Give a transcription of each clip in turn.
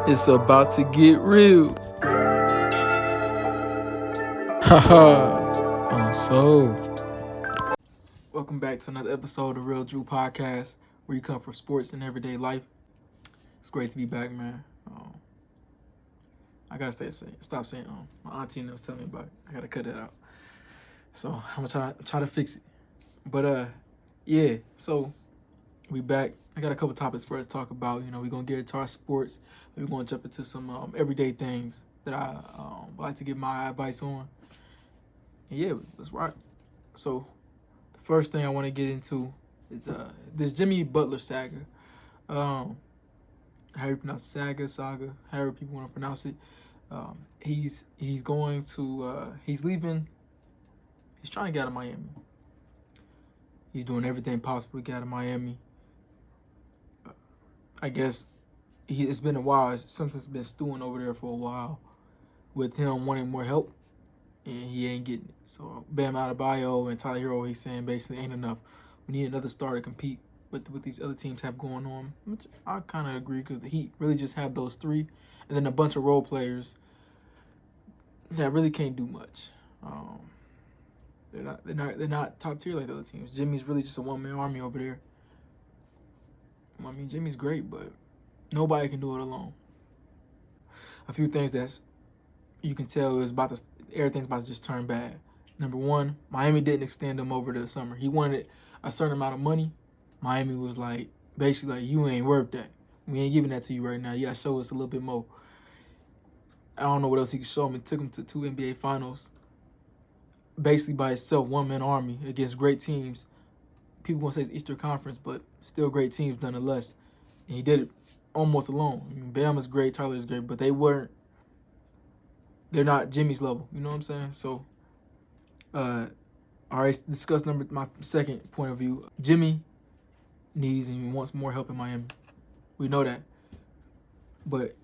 It's about to get real. Haha. Welcome back to another episode of TheRealDru Podcast, where you come for sports and everyday life. It's great to be back, man. I gotta stop saying my auntie never tell me about it. I gotta cut that out. So I'm gonna try to fix it. But yeah. So we back. I got a couple topics for us to talk about. We're gonna get into our sports. We're gonna jump into some everyday things that I like to give my advice on. And yeah, let's rock. So the first thing I want to get into is this Jimmy Butler saga. How you pronounce Saga, however people want to pronounce it. He's going to he's leaving. He's trying to get out of Miami. He's doing everything possible to get out of Miami. I guess it's been a while. Something's been stewing over there for a while with him wanting more help, and he ain't getting it. So Bam Adebayo and Tyler Hero, he's saying basically ain't enough. We need another star to compete with what these other teams have going on, which I kind of agree, because the Heat really just have those three, and then a bunch of role players that really can't do much. They're not top tier like the other teams. Jimmy's really just a one-man army over there. I mean, Jimmy's great, but nobody can do it alone. A few things that you can tell is everything's about to just turn bad. Number one, Miami didn't extend him over the summer. He wanted a certain amount of money. Miami was basically like, you ain't worth that. We ain't giving that to you right now. You gotta show us a little bit more. I don't know what else he could show him. It took him to 2 NBA finals, basically by itself, one-man army against great teams. People gonna say it's Eastern Conference, but still great teams nonetheless. And he did it almost alone. I mean, Bam is great, Tyler is great, but they're not Jimmy's level. You know what I'm saying? So, all right, discuss my second point of view. Jimmy needs and wants more help in Miami. We know that. But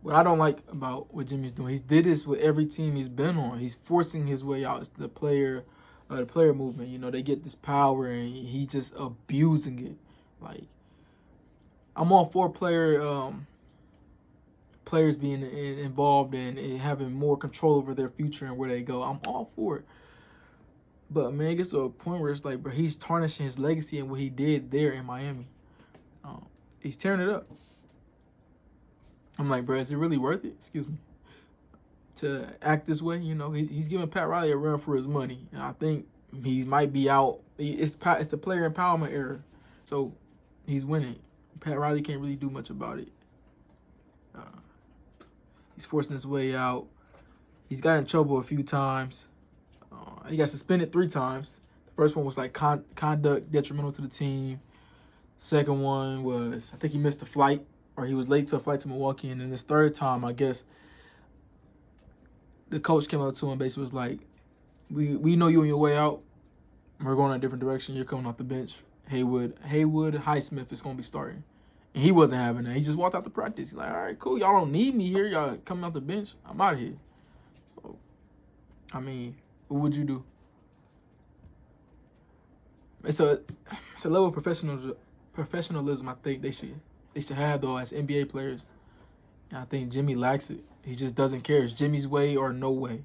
what I don't like about what Jimmy's doing, he's did this with every team he's been on. He's forcing his way out. It's the player movement. They get this power and he just abusing it. I'm all for players being involved and having more control over their future and where they go. I'm all for it. But man, it gets to a point where it's like, bro, he's tarnishing his legacy and what he did there in Miami. He's tearing it up. I'm like, bro, is it really worth it? Excuse me. To act this way, he's giving Pat Riley a run for his money. And I think he might be out. It's the player empowerment era. So he's winning. Pat Riley can't really do much about it. He's forcing his way out. He's got in trouble a few times. He got suspended 3 times. The first one was conduct detrimental to the team. Second one was, I think he missed a flight, or he was late to a flight to Milwaukee. And then this third time, I guess, the coach came up to him, basically was like, we know you on your way out. We're going in a different direction. You're coming off the bench. Haywood Highsmith is going to be starting. And he wasn't having that. He just walked out the practice. He's like, all right, cool. Y'all don't need me here. Y'all coming off the bench. I'm out of here. So, I mean, what would you do? It's a level of professionalism I think they should have, though, as NBA players. And I think Jimmy lacks it. He just doesn't care. It's Jimmy's way or no way,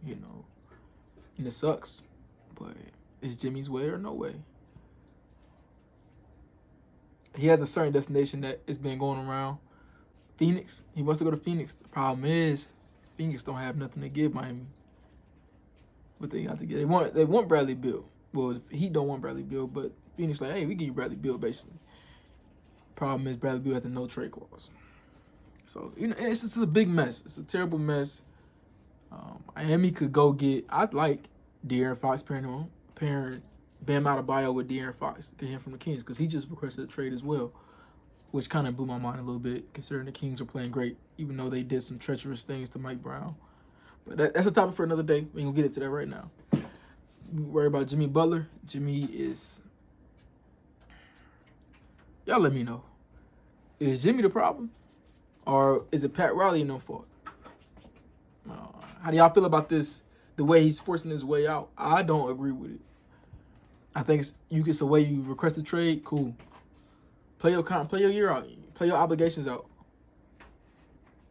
And it sucks, but it's Jimmy's way or no way. He has a certain destination that has been going around. Phoenix. He wants to go to Phoenix. The problem is, Phoenix don't have nothing to give Miami. But they got to get. They want Bradley Beal. Well, he don't want Bradley Beal, but Phoenix like, hey, we give you Bradley Beal basically. Problem is, Bradley Beal has the no trade clause. So, it's just a big mess. It's a terrible mess. Miami could go get, I'd like De'Aaron Fox pairing Bam Adebayo with De'Aaron Fox, get him from the Kings, because he just requested a trade as well, which kind of blew my mind a little bit, considering the Kings are playing great, even though they did some treacherous things to Mike Brown. But that's a topic for another day. We ain't gonna get into that right now. We worry about Jimmy Butler. Jimmy is, y'all let me know. Is Jimmy the problem? Or is it Pat Riley no fault? How do y'all feel about this? The way he's forcing his way out? I don't agree with it. I think it's a way you request a trade. Cool. Play your year out. Play your obligations out.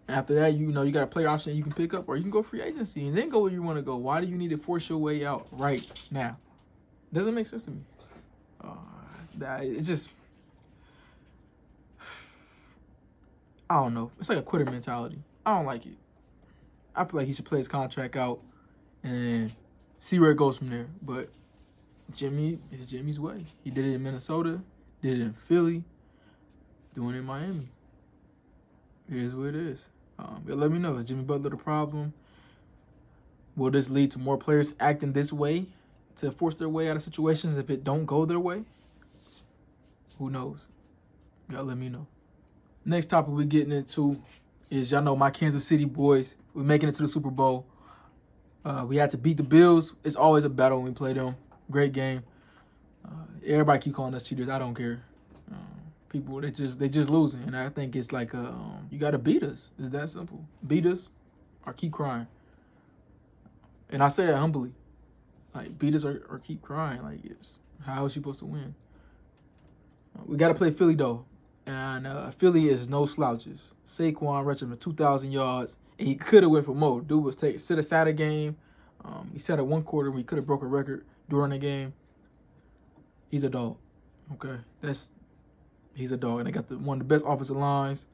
After that, you got a player option you can pick up, or you can go free agency and then go where you want to go. Why do you need to force your way out right now? Doesn't make sense to me. It just, I don't know. It's like a quitter mentality. I don't like it. I feel like he should play his contract out and see where it goes from there. But Jimmy is Jimmy's way. He did it in Minnesota, did it in Philly, doing it in Miami. It is what it is. But let me know, is Jimmy Butler the problem? Will this lead to more players acting this way to force their way out of situations if it don't go their way? Who knows? Y'all let me know. Next topic we're getting into is, y'all know my Kansas City boys. We're making it to the Super Bowl. We had to beat the Bills. It's always a battle when we play them. Great game. Everybody keep calling us cheaters. I don't care. People, they just losing, and I think it's like you got to beat us. It's that simple. Beat us or keep crying. And I say that humbly. Like, beat us or keep crying. Like, how is you supposed to win? We got to play Philly, though. And Philly is no slouches. Saquon rushed him 2,000 yards, and he could have went for more. Dude was sit aside a game. He sat at one quarter. We could have broke a record during the game. He's a dog. Okay? He's a dog. And they got one of the best offensive lines.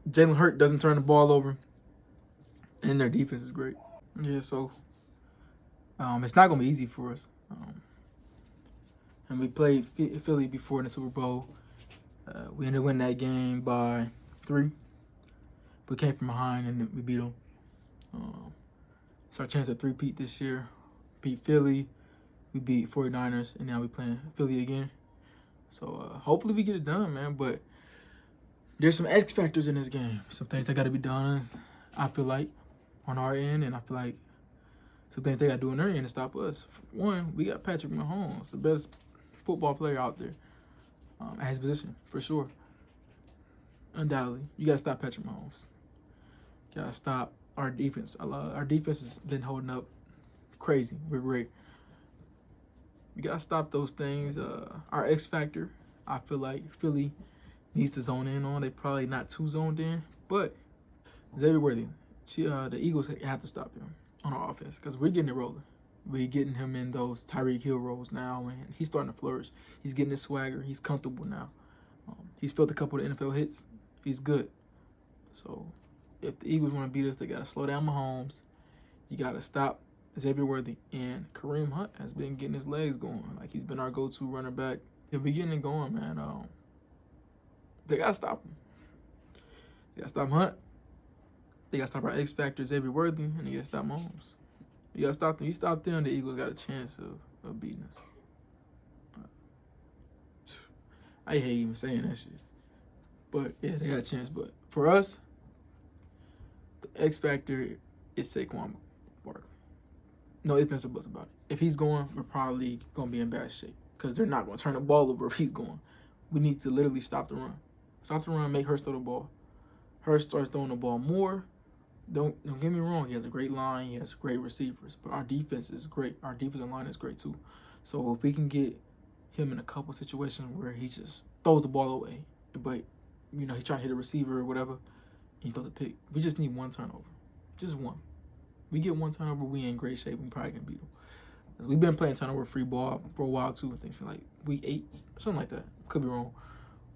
Jalen Hurts doesn't turn the ball over. And their defense is great. Yeah, so it's not going to be easy for us. And we played Philly before in the Super Bowl. We ended up winning that game by 3. We came from behind and we beat them. It's our chance to three-peat this year. Beat Philly. We beat 49ers. And now we're playing Philly again. So hopefully we get it done, man. But there's some X factors in this game. Some things that got to be done, I feel like, on our end. And I feel like some things they got to do on their end to stop us. One, we got Patrick Mahomes, the best football player out there at his position, for sure. Undoubtedly. You got to stop Patrick Mahomes. You got to stop our defense. Our defense has been holding up crazy. We're great. We got to stop those things. Our X factor, I feel like Philly needs to zone in on. They're probably not too zoned in. But Xavier Worthy, the Eagles have to stop him on our offense because we're getting it rolling. We're getting him in those Tyreek Hill roles now, and he's starting to flourish. He's getting his swagger. He's comfortable now. He's felt a couple of NFL hits. He's good. So if the Eagles want to beat us, they got to slow down Mahomes. You got to stop Xavier Worthy. And Kareem Hunt has been getting his legs going. Like, he's been our go-to runner back. If we getting it going, man, they got to stop him. They got to stop Hunt. They got to stop our X Factor, Xavier Worthy, and they got to stop Mahomes. You got to stop them. You stop them, the Eagles got a chance of beating us. I hate even saying that shit. But, yeah, they got a chance. But for us, the X Factor is Saquon Barkley. No ifs, ands, or buts about it. If he's going, we're probably going to be in bad shape because they're not going to turn the ball over if he's going. We need to literally stop the run. Stop the run, make Hurts throw the ball. Hurts starts throwing the ball more. Don't get me wrong. He has a great line. He has great receivers. But our defense is great. Our defensive line is great too. So if we can get him in a couple situations where he just throws the ball away, but, he's trying to hit a receiver or whatever, and he throws a pick. We just need one turnover. Just one. We get one turnover, we in great shape. We probably can beat them. Because we've been playing turnover-free ball for a while too. I think so, like week 8, something like that. Could be wrong.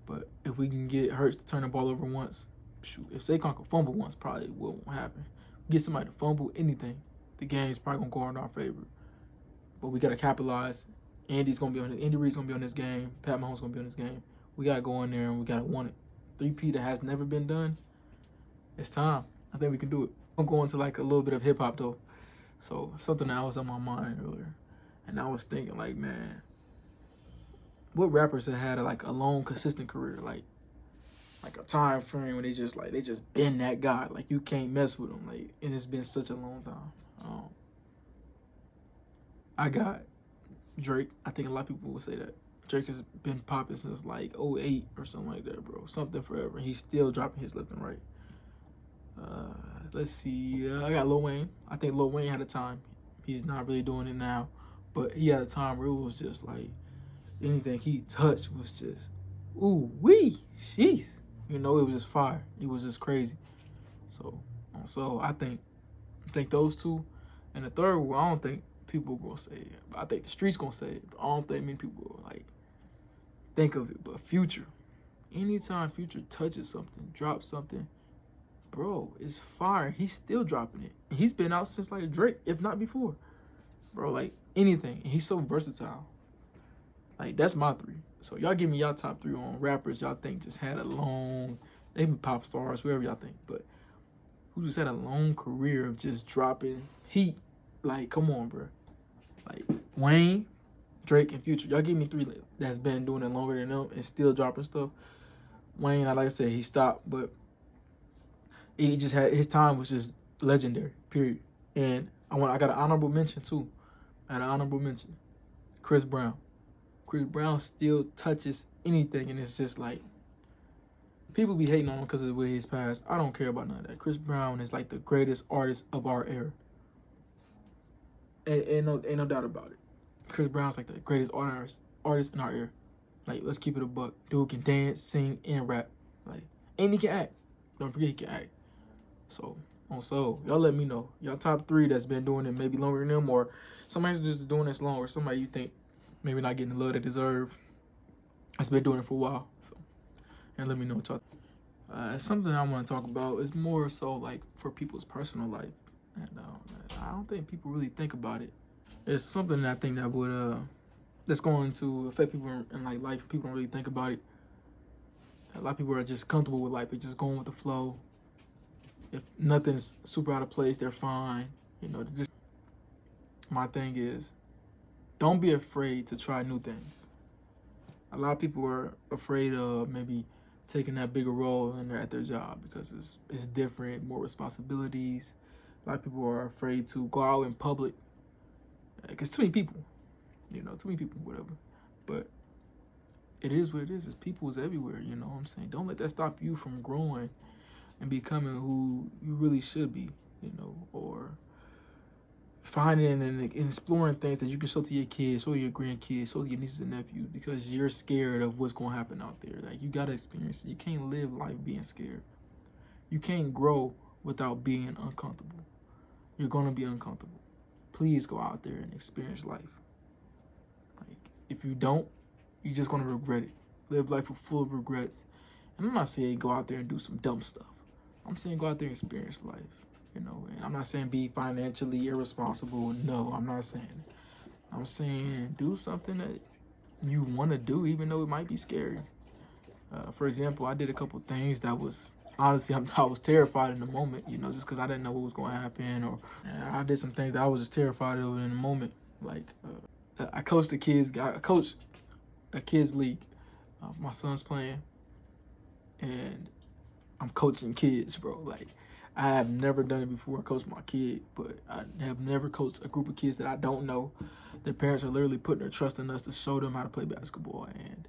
But if we can get Hurts to turn the ball over once, shoot. If Saquon can fumble once, probably won't happen. Get somebody to fumble anything, the game's probably gonna go in our favor. But we gotta capitalize. Andy Reid's gonna be on this game. Pat Mahomes gonna be on this game. We gotta go in there and we gotta want it. 3P that has never been done. It's time. I think we can do it. I'm going to like a little bit of hip hop though. So something that was on my mind earlier. And I was thinking like, man, what rappers have had like a long, consistent career? Like a time frame when they just been that guy. Like you can't mess with them. Like, and it's been such a long time. I got Drake. I think a lot of people would say that. Drake has been popping since like '08 or something like that, bro. Something forever. He's still dropping hits left and right. Let's see. I got Lil Wayne. I think Lil Wayne had a time. He's not really doing it now. But he had a time where it was just like anything he touched was just, ooh, wee, jeez. You know, it was just fire. It was just crazy. So I think those two, and the third one, I don't think people gonna say it. I think the streets gonna say it. But I don't think many people will, like, think of it. But Future, anytime Future touches something, drops something, bro, it's fire. He's still dropping it. And he's been out since like Drake, if not before. Bro, like anything. And he's so versatile. Like, that's my three. So y'all give me y'all top three on rappers y'all think just had a long, they be pop stars, whoever y'all think, but who just had a long career of just dropping heat. Like, come on, bro. Like, Wayne, Drake, and Future. Y'all give me three that's been doing it longer than them and still dropping stuff. Wayne, like I said, he stopped, but he just had, his time was just legendary, period. And I got an honorable mention, too. I had an honorable mention. Chris Brown. Chris Brown still touches anything, and it's just like, people be hating on him because of the way he's passed. I don't care about none of that. Chris Brown is like the greatest artist of our era. Ain't no doubt about it. Chris Brown's like the greatest artist in our era. Like, let's keep it a buck. Dude can dance, sing, and rap. Like, and he can act. Don't forget he can act. So, on Soul, y'all let me know. Y'all top three that's been doing it maybe longer than them, or somebody's just doing this longer. Somebody you think maybe not getting the love they deserve. That's been doing it for a while. So, and let me know what y'all think. Something I want to talk about is more so like for people's personal life. And I don't think people really think about it. It's something that I think that would that's going to affect people in like life. People don't really think about it. A lot of people are just comfortable with life. They're just going with the flow. If nothing's super out of place, they're fine. You know, just my thing is, don't be afraid to try new things. A lot of people are afraid of maybe taking that bigger role at their job because it's different, more responsibilities. A lot of people are afraid to go out in public because too many people, whatever. But it is what it is. It's people is everywhere, you know what I'm saying? Don't let that stop you from growing and becoming who you really should be, or finding and exploring things that you can show to your kids, show to your grandkids, show to your nieces and nephews, because you're scared of what's going to happen out there. Like, you got to experience it. You can't live life being scared. You can't grow without being uncomfortable. You're going to be uncomfortable. Please go out there and experience life. Like, if you don't, you're just going to regret it. Live life full of regrets. And I'm not saying go out there and do some dumb stuff. I'm saying go out there and experience life. And I'm not saying be financially irresponsible. No, I'm not saying it. I'm saying do something that you want to do, even though it might be scary. For example, I did a couple things that was, honestly, I was terrified in the moment, just because I didn't know what was going to happen. Or I did some things that I was just terrified of in the moment. Like, I coached I coached a kids league. My son's playing, and I'm coaching kids, bro. Like, I have never done it before. I coached my kid, but I have never coached a group of kids that I don't know. Their parents are literally putting their trust in us to show them how to play basketball. And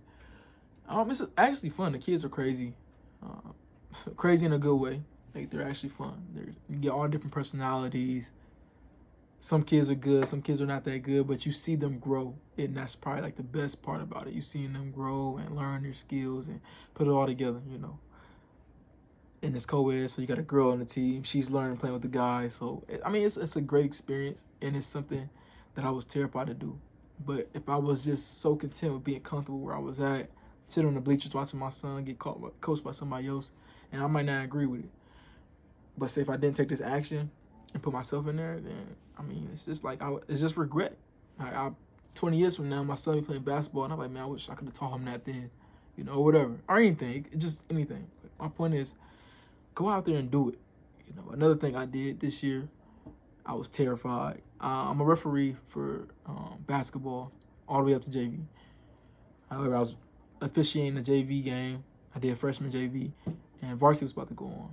it's actually fun. The kids are crazy. Crazy in a good way. Like, they're actually fun. You get all different personalities. Some kids are good. Some kids are not that good, but you see them grow. And that's probably like the best part about it. You seeing them grow and learn their skills and put it all together, And it's co-ed, so you got a girl on the team. She's learning playing with the guys. So, it's a great experience, and it's something that I was terrified to do. But if I was just so content with being comfortable where I was at, sitting on the bleachers watching my son get coached by somebody else, and I might not agree with it. But say if I didn't take this action and put myself in there, then, it's just like, it's just regret. 20 years from now, my son be playing basketball, and I'm like, man, I wish I could have taught him that then, or whatever. Or anything, just anything. But my point is, go out there and do it. Another thing I did this year, I was terrified. I'm a referee for basketball all the way up to JV. However, I was officiating the JV game. I did freshman JV, and varsity was about to go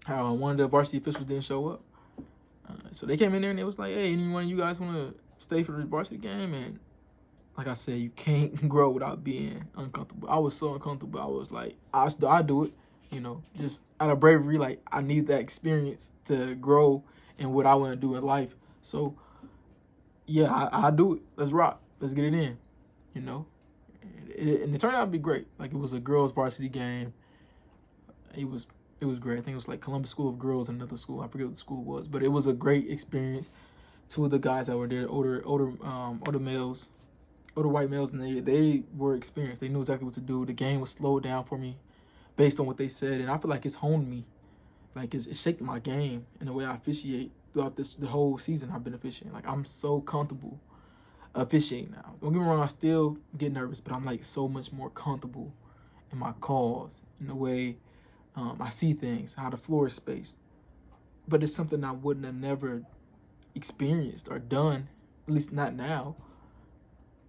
on. One of the varsity officials didn't show up. So they came in there and it was like, hey, anyone of you guys want to stay for the varsity game? And like I said, you can't grow without being uncomfortable. I was so uncomfortable. I was like, I do it. Just out of bravery, like, I need that experience to grow in what I want to do in life. So, yeah, I do it. Let's rock. Let's get it in, And it turned out to be great. Like, it was a girls' varsity game. it was great. I think it was like Columbus School of Girls and another school. I forget what the school was, but it was a great experience. Two of the guys that were there, older males, older white males, and they were experienced. They knew exactly what to do. The game was slowed down for me based on what they said, and I feel like it's honed me. Like it shaped my game and the way I officiate throughout the whole season I've been officiating. Like I'm so comfortable officiating now. Don't get me wrong, I still get nervous, but I'm like so much more comfortable in my calls, in the way I see things, how the floor is spaced. But it's something I wouldn't have never experienced or done, at least not now,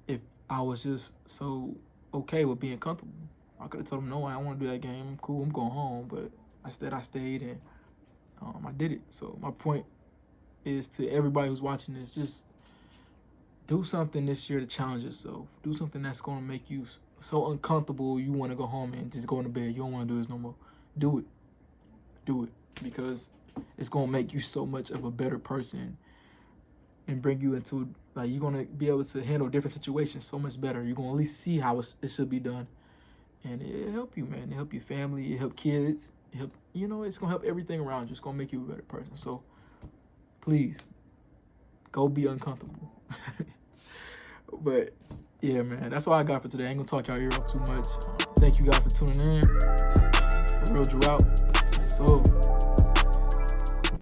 if I was just so okay with being comfortable. I could have told them, no, I don't want to do that game. I'm cool, I'm going home. But instead I stayed and I did it. So my point is to everybody who's watching this, just do something this year to challenge yourself. Do something that's going to make you so uncomfortable you want to go home and just go into bed. You don't want to do this no more. Do it. Do it. Because it's going to make you so much of a better person and bring you into, like, you're going to be able to handle different situations so much better. You're going to at least see how it should be done. And it'll help you, man. It'll help your family. It'll help kids. It's going to help everything around you. It's going to make you a better person. So, please, go be uncomfortable. But, yeah, man, that's all I got for today. I ain't going to talk y'all ear off too much. Thank you guys for tuning in. TheRealDru out. So.